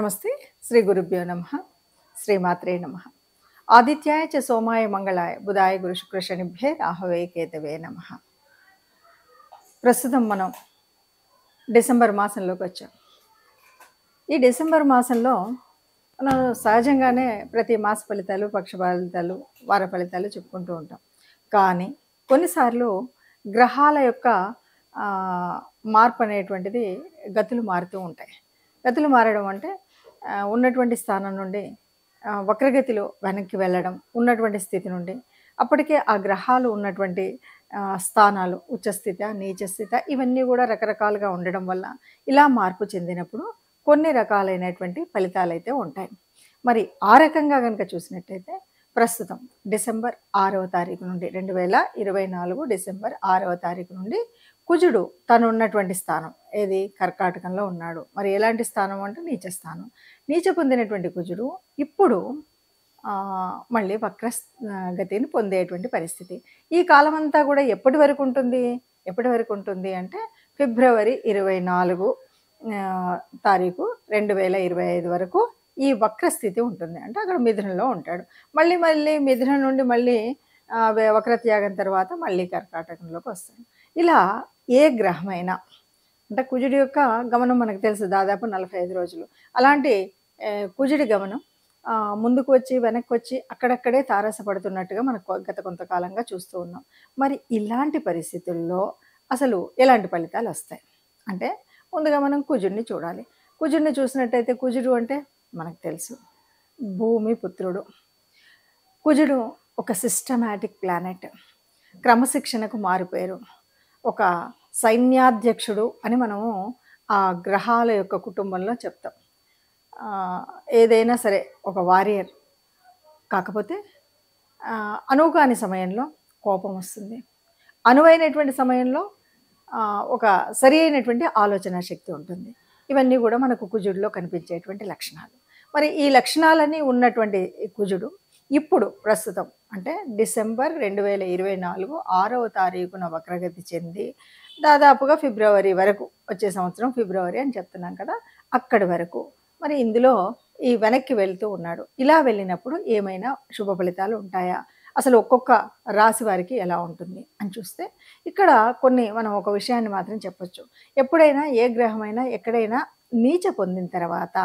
నమస్తే. శ్రీ గురుభ్యో నమః. శ్రీమాత్రే నమః. ఆదిత్యాయ చ సోమాయ మంగళాయ బుధాయ గురు శుక్ర శనిభ్యే రాహవే కేతవే నమః. ప్రస్తుతం మనం డిసెంబర్ మాసంలోకి వచ్చాం. ఈ డిసెంబర్ మాసంలో మనం సహజంగానే ప్రతి మాస ఫలితాలు, పక్ష ఫలితాలు, వార ఫలితాలు చెప్పుకుంటూ ఉంటాం. కానీ కొన్నిసార్లు గ్రహాల యొక్క మార్పు అనేటువంటిది గతులు మారుతూ ఉంటాయి. గతులు మారడం అంటే ఉన్నటువంటి స్థానం నుండి వక్రగతిలో వెనక్కి వెళ్ళడం, ఉన్నటువంటి స్థితి నుండి అప్పటికే ఆ గ్రహాలు ఉన్నటువంటి స్థానాలు ఉచ్చస్థిత, నీచస్థిత ఇవన్నీ కూడా రకరకాలుగా ఉండడం వల్ల ఇలా మార్పు చెందినప్పుడు కొన్ని రకాలైనటువంటి ఫలితాలు అయితే ఉంటాయి. మరి ఆ రకంగా కనుక చూసినట్టయితే ప్రస్తుతం డిసెంబర్ 6వ తారీఖు నుండి 2024 డిసెంబర్ 6వ తారీఖు నుండి కుజుడు తను ఉన్నటువంటి స్థానం ఏది కర్కాటకంలో ఉన్నాడు. మరి ఎలాంటి స్థానం అంటే నీచ స్థానం. నీచ పొందినటువంటి కుజుడు ఇప్పుడు మళ్ళీ వక్ర గతిని పొందేటువంటి పరిస్థితి. ఈ కాలం అంతా కూడా ఎప్పటి వరకు ఉంటుంది అంటే ఫిబ్రవరి 24 తారీఖు 2025 వరకు ఈ వక్ర స్థితి ఉంటుంది. అంటే అక్కడ మిథునంలో ఉంటాడు. మళ్ళీ మిథునం నుండి మళ్ళీ వక్రత్యాగం తర్వాత మళ్ళీ కర్కాటకంలోకి వస్తాడు. ఇలా ఏ గ్రహమైనా అంటే కుజుడి యొక్క గమనం మనకు తెలుసు, దాదాపు 45 రోజులు. అలాంటి కుజుడి గమనం ముందుకు వచ్చి వెనక్కి వచ్చి అక్కడక్కడే తారసపడుతున్నట్టుగా మనకు గత కొంతకాలంగా చూస్తూ ఉన్నాం. మరి ఇలాంటి పరిస్థితుల్లో అసలు ఎలాంటి ఫలితాలు వస్తాయి అంటే ముందుగా మనం కుజుడిని చూడాలి. కుజుడిని చూసినట్టయితే కుజుడు అంటే మనకు తెలుసు భూమి పుత్రుడు. కుజుడు ఒక సిస్టమాటిక్ ప్లానెట్, క్రమశిక్షణకు మారిపోయారు, ఒక సైన్యాధ్యక్షుడు అని మనము ఆ గ్రహాల యొక్క కుటుంబంలో చెప్తాం. ఏదైనా సరే ఒక వారియర్. కాకపోతే అనువుకాని సమయంలో కోపం వస్తుంది, అనువైనటువంటి సమయంలో ఒక సరి అయినటువంటి ఆలోచన శక్తి ఉంటుంది. ఇవన్నీ కూడా మనకు కుజుడిలో కనిపించేటువంటి లక్షణాలు. మరి ఈ లక్షణాలన్నీ ఉన్నటువంటి కుజుడు ఇప్పుడు ప్రస్తుతం అంటే డిసెంబర్ 2024 6వ తారీఖున వక్రగతి చెంది దాదాపుగా ఫిబ్రవరి వరకు, వచ్చే సంవత్సరం ఫిబ్రవరి అని చెప్తున్నాం కదా, అక్కడి వరకు మరి ఇందులో ఈ వెనక్కి వెళ్తూ ఉన్నాడు. ఇలా వెళ్ళినప్పుడు ఏమైనా శుభ ఫలితాలు ఉంటాయా, అసలు ఒక్కొక్క రాశి వారికి ఎలా ఉంటుంది అని చూస్తే ఇక్కడ కొన్ని మనం ఒక విషయాన్ని మాత్రం చెప్పొచ్చు. ఎప్పుడైనా ఏ గ్రహమైనా ఎక్కడైనా నీచ పొందిన తర్వాత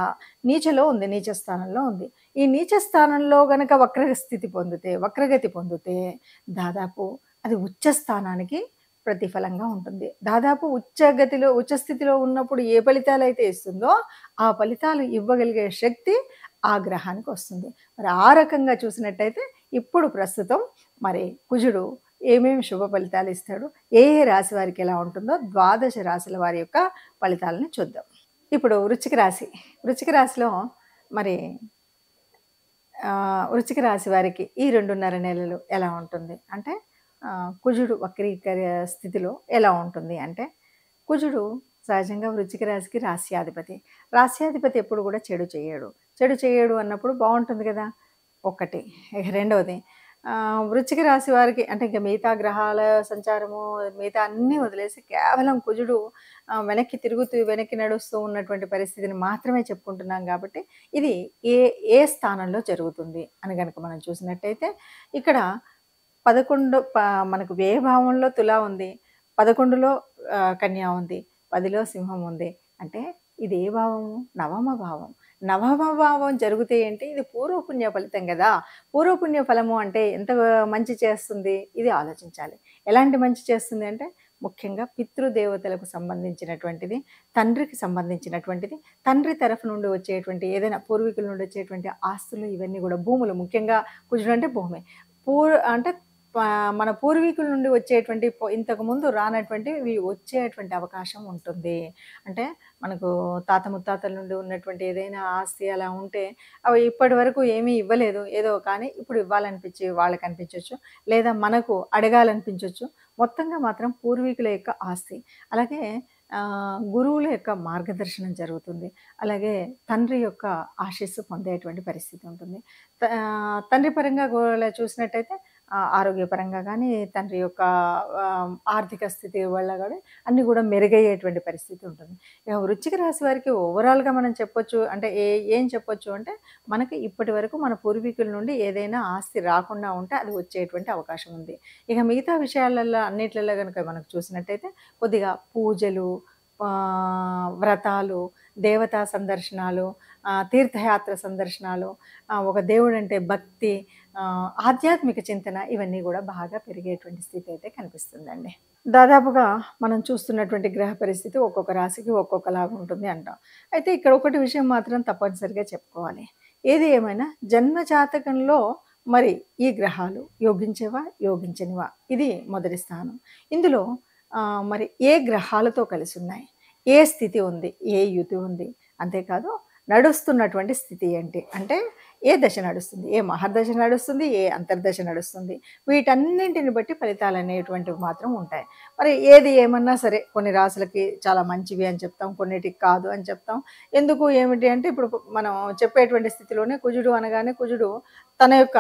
నీచలో ఉంది, నీచ స్థానంలో ఉంది. ఈ నీచ స్థానంలో గనక వక్రగతి పొందితే దాదాపు అది ఉచ్చ స్థానానికి ప్రతిఫలంగా ఉంటుంది. దాదాపు ఉచ్చస్థితిలో ఉన్నప్పుడు ఏ ఫలితాలు అయితే ఇస్తుందో ఆ ఫలితాలు ఇవ్వగలిగే శక్తి ఆ గ్రహానికి వస్తుంది. మరి ఆ రకంగా చూసినట్టయితే ఇప్పుడు ప్రస్తుతం మరి కుజుడు ఏమేమి శుభ ఫలితాలు ఇస్తాడు, ఏ రాశి వారికి ఎలా ఉంటుందో 12 రాశుల వారి యొక్క ఫలితాలను చూద్దాం. ఇప్పుడు వృశ్చిక రాశిలో మరి వృశ్చిక రాశి వారికి ఈ 2.5 నెలలు ఎలా ఉంటుంది అంటే కుజుడు వక్రీకర స్థితిలో ఎలా ఉంటుంది అంటే కుజుడు సహజంగా వృశ్చిక రాశికి రాశ్యాధిపతి ఎప్పుడు కూడా చెడు చేయడు అన్నప్పుడు బాగుంటుంది కదా ఒకటి. రెండవది వృశ్చిక రాశి వారికి అంటే ఇంకా మిగతా గ్రహాల సంచారము మిగతా అన్నీ వదిలేసి కేవలం కుజుడు వెనక్కి నడుస్తూ ఉన్నటువంటి పరిస్థితిని మాత్రమే చెప్పుకుంటున్నాం. కాబట్టి ఇది ఏ స్థానంలో జరుగుతుంది అని కనుక మనం చూసినట్టయితే ఇక్కడ 11 మనకు వ్యయభావంలో తులా ఉంది, 11లో కన్యా ఉంది, 10లో సింహం ఉంది. అంటే ఇది ఏ భావము? నవమ భావం జరిగితే ఏంటి, ఇది పూర్వపుణ్య ఫలితం కదా. పూర్వపుణ్య ఫలము అంటే ఎంత మంచి చేస్తుంది ఇది ఆలోచించాలి. ఎలాంటి మంచి చేస్తుంది అంటే ముఖ్యంగా పితృదేవతలకు సంబంధించినటువంటిది, తండ్రికి సంబంధించినటువంటిది, తండ్రి తరఫు నుండి వచ్చేటువంటి ఏదైనా పూర్వీకుల నుండి వచ్చేటువంటి ఆస్తులు ఇవన్నీ కూడా, భూములు, ముఖ్యంగా కుజుడు అంటే భూమి, అంటే మన పూర్వీకుల నుండి వచ్చేటువంటి ఇంతకుముందు రానటువంటివి వచ్చేటువంటి అవకాశం ఉంటుంది. అంటే మనకు తాత ముత్తాతల నుండి ఉన్నటువంటి ఏదైనా ఆస్తి అలా ఉంటే అవి ఇప్పటి వరకు ఏమీ ఇవ్వలేదు, ఏదో కానీ ఇప్పుడు ఇవ్వాలనిపించి వాళ్ళకి అనిపించవచ్చు, లేదా మనకు అడగాలనిపించవచ్చు. మొత్తంగా మాత్రం పూర్వీకుల యొక్క ఆస్తి, అలాగే గురువుల యొక్క మార్గదర్శనం జరుగుతుంది. అలాగే తండ్రి యొక్క ఆశీస్సు పొందేటువంటి పరిస్థితి ఉంటుంది. తండ్రి పరంగా చూసినట్టయితే ఆరోగ్యపరంగా కానీ, తండ్రి యొక్క ఆర్థిక స్థితి వల్ల గాని అన్నీ కూడా మెరుగయ్యేటువంటి పరిస్థితి ఉంటుంది. ఇక వృశ్చిక రాశి వారికి ఓవరాల్‌గా మనం చెప్పొచ్చు అంటే ఏం చెప్పొచ్చు అంటే, మనకి ఇప్పటి వరకు మన పూర్వీకుల నుండి ఏదైనా ఆస్తి రాకుండా ఉంటే అది వచ్చేటువంటి అవకాశం ఉంది. ఇక మిగతా విషయాలల్లో అన్నిట్లలో గనుక మనకు చూసినట్టయితే కొద్దిగా పూజలు, వ్రతాలు, దేవతా సందర్శనాలు, తీర్థయాత్ర సందర్శనాలు, ఒక దేవుడంటే భక్తి, ఆధ్యాత్మిక చింతన ఇవన్నీ కూడా బాగా పెరిగేటువంటి స్థితి అయితే కనిపిస్తుందండి. దాదాపుగా మనం చూస్తున్నటువంటి గ్రహ పరిస్థితి ఒక్కొక్క రాశికి ఒక్కొక్కలాగా ఉంటుంది అంటాం. అయితే ఇక్కడ ఒకటి విషయం మాత్రం తప్పనిసరిగా చెప్పుకోవాలి. ఏది ఏమైనా జన్మ జాతకంలో మరి ఈ గ్రహాలు యోగించేవా? యోగించనివా? ఇది మొదటి స్థానం. ఇందులో మరి ఏ గ్రహాలతో కలిసున్నాయి? ఏ స్థితి ఉంది? ఏ యుతి ఉంది? అంతేకాదు నడుస్తున్నటువంటి స్థితి ఏంటి? అంటే ఏ దశ నడుస్తుంది? ఏ మహర్దశ నడుస్తుంది? ఏ అంతర్దశ నడుస్తుంది? వీటన్నింటిని బట్టి ఫలితాలనేటువంటివి మాత్రం ఉంటాయి. మరి ఏది ఏమన్నా సరే కొన్ని రాశులకి చాలా మంచివి అని చెప్తాం, కొన్నిటికి కాదు అని చెప్తాం. ఎందుకు ఏమిటి అంటే ఇప్పుడు మనం చెప్పేటువంటి స్థితిలోనే కుజుడు అనగానే కుజుడు తన యొక్క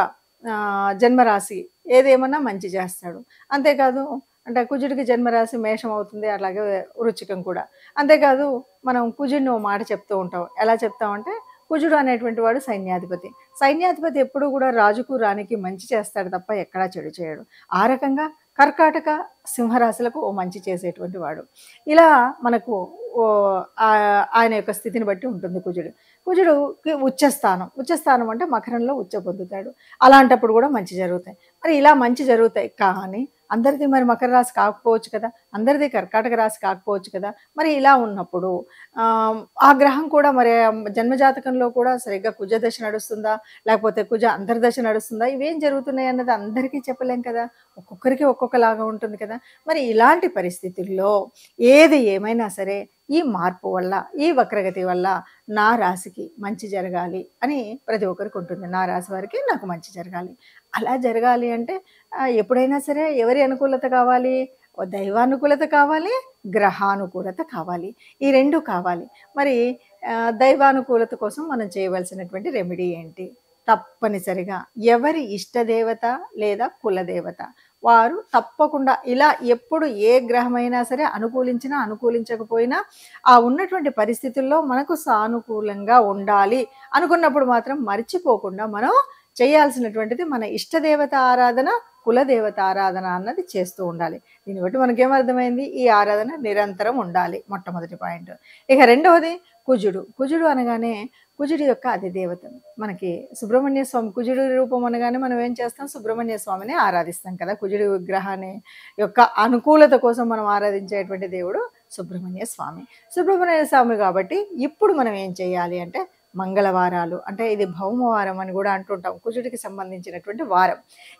జన్మరాశి ఏదేమన్నా మంచి చేస్తాడు. అంతేకాదు అంటే కుజుడికి జన్మరాశి మేషం అవుతుంది, అలాగే వృశ్చికం కూడా. అంతేకాదు మనం కుజుడిని ఓ మాట చెప్తూ ఉంటాం. ఎలా చెప్తామంటే కుజుడు అనేటువంటి వాడు సైన్యాధిపతి. సైన్యాధిపతి ఎప్పుడూ కూడా రాజుకు రాణికి మంచి చేస్తాడు తప్ప ఎక్కడా చెడు చేయడు. ఆ రకంగా కర్కాటక సింహరాశులకు ఓ మంచి చేసేటువంటి వాడు. ఇలా మనకు ఆయన యొక్క స్థితిని బట్టి ఉంటుంది కుజుడు. కుజుడుకి ఉచ్చస్థానం అంటే మకరంలో ఉచ్చ పొందుతాడు. అలాంటప్పుడు కూడా మంచి జరుగుతాయి. మరి ఇలా మంచి జరుగుతాయి కానీ అందరిది మరి మకర రాశి కాకపోవచ్చు కదా, అందరిది కర్కాటక రాశి కాకపోవచ్చు కదా. మరి ఇలా ఉన్నప్పుడు ఆ గ్రహం కూడా మరి జన్మజాతకంలో కూడా సరిగ్గా కుజ దశ నడుస్తుందా, లేకపోతే కుజ అంతర్దశ నడుస్తుందా, ఇవేం జరుగుతున్నాయి అన్నది అందరికీ చెప్పలేం కదా, ఒక్కొక్కరికి ఒక్కొక్కలాగా ఉంటుంది కదా. మరి ఇలాంటి పరిస్థితుల్లో ఏది ఏమైనా సరే ఈ మార్పు వల్ల, ఈ వక్రగతి వల్ల నా రాశికి మంచి జరగాలి అని ప్రతి ఒక్కరికి ఉంటుంది. నా రాశి వారికి నాకు మంచి జరగాలి. అలా జరగాలి అంటే ఎప్పుడైనా సరే ఎవరి అనుకూలత కావాలి? దైవానుకూలత కావాలి, గ్రహానుకూలత కావాలి. ఈ 2 కావాలి. మరి దైవానుకూలత కోసం మనం చేయవలసినటువంటి రెమెడీ ఏంటి? తప్పనిసరిగా ఎవరి ఇష్టదేవత లేదా కులదేవత వారు తప్పకుండా ఇలా ఎప్పుడు ఏ గ్రహమైనా సరే అనుకూలించినా అనుకూలించకపోయినా ఆ ఉన్నటువంటి పరిస్థితుల్లో మనకు సానుకూలంగా ఉండాలి అనుకున్నప్పుడు మాత్రం మర్చిపోకుండా మనం చేయాల్సినటువంటిది మన ఇష్టదేవత ఆరాధన, కులదేవత ఆరాధన అన్నది చేస్తూ ఉండాలి. దీన్ని బట్టి మనకేమర్థమైంది? ఈ ఆరాధన నిరంతరం ఉండాలి, మొట్టమొదటి పాయింట్. ఇక రెండవది కుజుడు అనగానే కుజుడి యొక్క అధిదేవత మనకి సుబ్రహ్మణ్య స్వామి. కుజుడి రూపం అనగానే మనం ఏం చేస్తాం? సుబ్రహ్మణ్య స్వామిని ఆరాధిస్తాం కదా. కుజుడి విగ్రహాన్ని యొక్క అనుకూలత కోసం మనం ఆరాధించేటువంటి దేవుడు సుబ్రహ్మణ్య స్వామి. సుబ్రహ్మణ్య స్వామి కాబట్టి ఇప్పుడు మనం ఏం చేయాలి అంటే మంగళవారాలు, అంటే ఇది భౌమవారం అని కూడా అంటుంటాం, కుజుడికి సంబంధించినటువంటి వారం.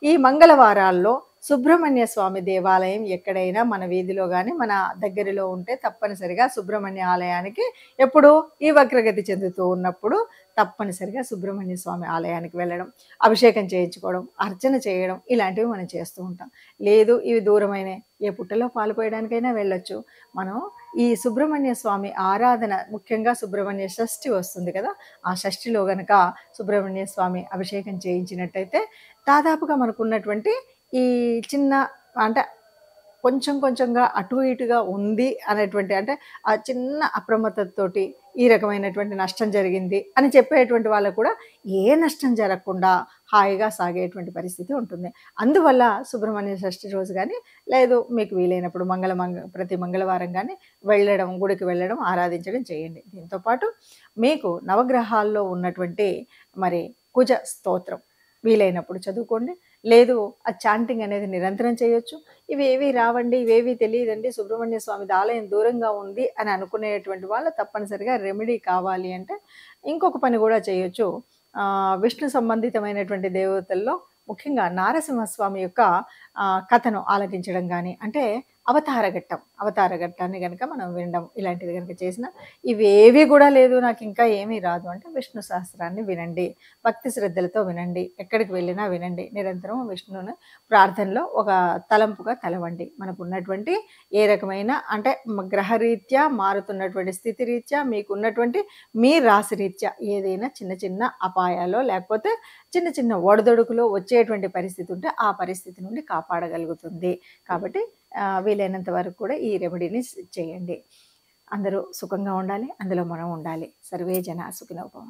ఈ మంగళవారాల్లో సుబ్రహ్మణ్య స్వామి దేవాలయం ఎక్కడైనా మన వీధిలో కానీ మన దగ్గరలో ఉంటే తప్పనిసరిగా సుబ్రహ్మణ్య ఆలయానికి ఎప్పుడు ఈ వక్రగతి చెందుతూ ఉన్నప్పుడు తప్పనిసరిగా సుబ్రహ్మణ్య స్వామి ఆలయానికి వెళ్ళడం, అభిషేకం చేయించుకోవడం, అర్చన చేయడం ఇలాంటివి మనం చేస్తూ ఉంటాం. లేదు ఇవి దూరమైన ఏ పుట్టలో పాలు పోయడానికైనా వెళ్ళొచ్చు. మనం ఈ సుబ్రహ్మణ్య స్వామి ఆరాధన, ముఖ్యంగా సుబ్రహ్మణ్య షష్ఠి వస్తుంది కదా, ఆ షష్ఠిలో గనక సుబ్రహ్మణ్య స్వామి అభిషేకం చేయించినట్టయితే దాదాపుగా మనకున్నటువంటి ఈ చిన్న అంటే కొంచెంగా అటు ఇటుగా ఉంది అనేటువంటి, అంటే ఆ చిన్న అప్రమత్తతోటి ఈ రకమైనటువంటి నష్టం జరిగింది అని చెప్పేటువంటి వాళ్ళకు కూడా ఏ నష్టం జరగకుండా హాయిగా సాగేటువంటి పరిస్థితి ఉంటుంది. అందువల్ల సుబ్రహ్మణ్య షష్ఠి రోజు కానీ లేదు మీకు వీలైనప్పుడు ప్రతి మంగళవారం కానీ వెళ్ళడం, గుడికి వెళ్ళడం, ఆరాధించడం చేయండి. దీంతోపాటు మీకు నవగ్రహాల్లో ఉన్నటువంటి మరి కుజ స్తోత్రం వీలైనప్పుడు చదువుకోండి. లేదు ఆ చాంటింగ్ అనేది నిరంతరం చేయొచ్చు. ఇవేవి రావండి, ఇవేవి తెలియదండి, సుబ్రహ్మణ్య స్వామిది ఆలయం దూరంగా ఉంది అని అనుకునేటువంటి వాళ్ళు తప్పనిసరిగా రెమెడీ కావాలి అంటే ఇంకొక పని కూడా చేయొచ్చు. విష్ణు సంబంధితమైనటువంటి దేవతల్లో ముఖ్యంగా నారసింహస్వామి యొక్క కథను ఆలకించడం కానీ, అంటే అవతార ఘట్టం, అవతార ఘట్టాన్ని గనక మనం వినడం ఇలాంటిది గనక చేసినా ఇవేవి కూడా లేదు నాకు ఇంకా ఏమీ రాదు అంటే విష్ణు సహస్రాన్ని వినండి, భక్తి శ్రద్ధలతో వినండి, ఎక్కడికి వెళ్ళినా వినండి, నిరంతరం విష్ణువుని ప్రార్థనలో ఒక తలంపుగా తలవండి. మనకు ఉన్నటువంటి ఏ రకమైన అంటే గ్రహరీత్యా మారుతున్నటువంటి స్థితి రీత్యా మీకున్నటువంటి మీ రాశి రీత్యా ఏదైనా చిన్న చిన్న అపాయాలో లేకపోతే చిన్న చిన్న ఒడదొడుకులో వచ్చేటువంటి పరిస్థితి ఉంటే ఆ పరిస్థితి నుండి కాపాడగలుగుతుంది. కాబట్టి వీలైనంత వరకు కూడా ఈ రెమెడీని చేయండి. అందరూ సుఖంగా ఉండాలి, అందులో మనం ఉండాలి. సర్వే జన సుఖినో భవంతు.